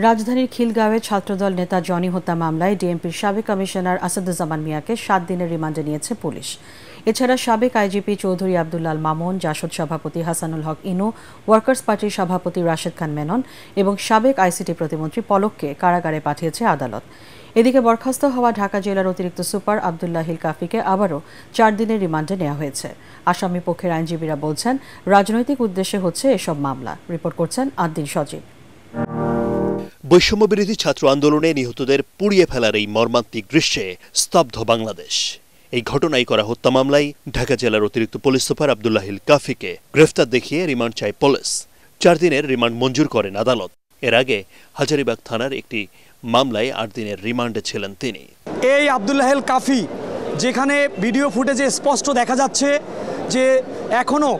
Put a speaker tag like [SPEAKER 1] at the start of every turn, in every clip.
[SPEAKER 1] রাজধানীর খিলগাঁওয়ে ছাত্রদল নেতা জনি হত্যা মামলায় ডিএমপির সাবেক কমিশনার আসাদুজ্জামান মিয়াকে ৭ দিনের রিমান্ডে নিয়েছে পুলিশ। এছাড়া সাবেক আইজিপি চৌধুরী আব্দুল আল মামুন, জাসদ সভাপতি হাসানুল হক ইনু, ওয়ার্কার্স পার্টির সভাপতি রাশেদ খান মেনন এবং সাবেক আইসিটি প্রতিমন্ত্রী পলককে কারাগারে পাঠিয়েছে আদালত। এদিকে বরখাস্ত হওয়া ঢাকা জেলার অতিরিক্ত সুপার আবদুল্লাহিল কাফিকে আবারও ৪ দিনের রিমান্ডে নেওয়া হয়েছে। আসামি পক্ষের আইনজীবীরা বলছেন, রাজনৈতিক উদ্দেশ্যে হচ্ছে এসব মামলা। রিপোর্ট করছেন আদ্দিন সজীব।
[SPEAKER 2] বৈষম্যবিরোধী ছাত্র আন্দোলনে নিহতদের পুড়িয়ে ফেলার এই মর্মান্তিক দৃশ্যে স্তব্ধ বাংলাদেশ। এই ঘটনায় করা হত্যা মামলায় ঢাকা জেলার অতিরিক্ত পুলিশ সুপার আবদুল্লাহিল কাফিকে গ্রেফতার দেখিয়ে রিমান্ড চায় পুলিশ। ৪ দিনের রিমান্ড মঞ্জুর করেন আদালত। এর আগে হাজারীবাগ থানার একটি মামলায় ৮ দিনের রিমান্ডে ছিলেন তিনি।
[SPEAKER 3] এই আবদুল্লাহিল কাফি, যেখানে ভিডিও ফুটেজে স্পষ্ট দেখা যাচ্ছে যে এখনো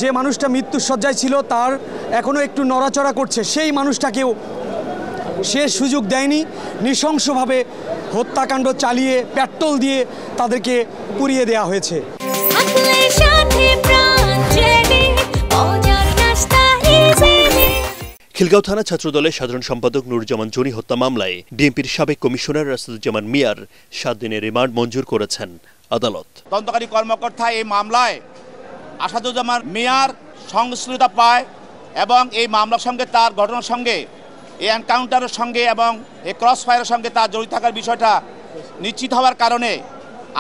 [SPEAKER 3] যে মানুষটা মৃত্যুর শয্যায় ছিল তার এখনো একটু নড়াচড়া করছে, সেই মানুষটাকেও সে সুযোগ দেয়নি। নৃশংসভাবে হত্যাকাণ্ড চালিয়ে পেট্রোল দিয়ে তাদেরকে পুড়িয়ে দেওয়া হয়েছে।
[SPEAKER 2] খিলগাঁও থানা ছাত্রদলের সাধারণ সম্পাদক নুরুজ্জামান জনি হত্যা মামলায় ডিএমপির সাবেক কমিশনার আসাদুজ্জামান মিয়ার ৭ দিনের রিমান্ড মঞ্জুর করেছেন আদালত।
[SPEAKER 4] তদন্তকারী কর্মকর্তা এই মামলায় আসাদুজ্জামান মিয়ার সংশ্লিষ্টতা পায় এবং এই মামলার সঙ্গে তার ঘটনার সঙ্গে এই এনকাউন্টারের সঙ্গে এবং এই ক্রস ফায়ারের সঙ্গে তার জড়িত থাকার বিষয়টা নিশ্চিত হওয়ার কারণে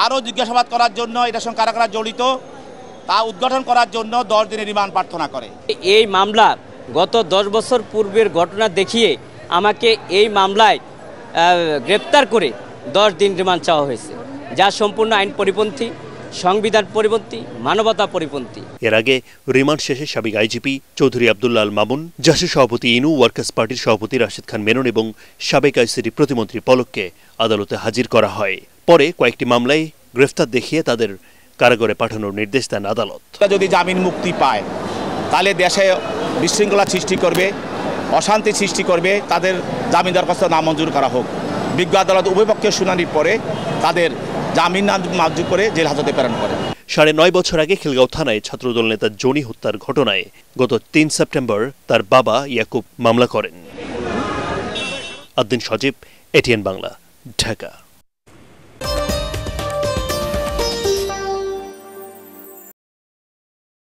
[SPEAKER 4] আরও জিজ্ঞাসাবাদ করার জন্য এটার সঙ্গে কারা কারা জড়িত তা উদ্ঘাটন করার জন্য ১০ দিনের রিমান্ড প্রার্থনা করে।
[SPEAKER 5] এই মামলা গত ১০ বছর পূর্বের ঘটনা দেখিয়ে আমাকে এই মামলায় গ্রেপ্তার করে ১০ দিন রিমান্ড চাওয়া হয়েছে, যা সম্পূর্ণ আইন পরিপন্থী, সংবিধান পরিপন্থী, মানবতা পরিপন্থী।
[SPEAKER 2] এর আগে রিমান্ড শেষে সাবেক আইজিপি চৌধুরী আব্দুল আল মামুন, জাসদ সভাপতি ইনু, ওয়ার্কার্স পার্টির সভাপতি রাশেদ খান মেনন এবং সাবেক আইসিটি প্রতিমন্ত্রী পলককে আদালতে হাজির করা হয়। পরে কয়েকটি মামলায় গ্রেফতার দেখিয়ে তাদের কারাগারে পাঠানোর নির্দেশ দেন আদালত।
[SPEAKER 4] যদি জামিন মুক্তি পায় তাহলে দেশে বিশৃঙ্খলা সৃষ্টি করবে, অশান্তি সৃষ্টি করবে, তাদের জামিন দরখাস্ত নামঞ্জুর করা হোক। বিজ্ঞ আদালত উভয় পক্ষের শুনানির পরে তাদের জামিন নামঞ্জুর করে জেল হাজতে প্রেরণ করে।
[SPEAKER 2] ৯.৫ বছর আগে খিলগাঁও থানায় ছাত্রদল নেতা জনি হত্যার ঘটনায় গত ৩ সেপ্টেম্বর তার বাবা ইয়াকুব মামলা করেন। আদ্দিন সজীব, এটিএন বাংলা, ঢাকা।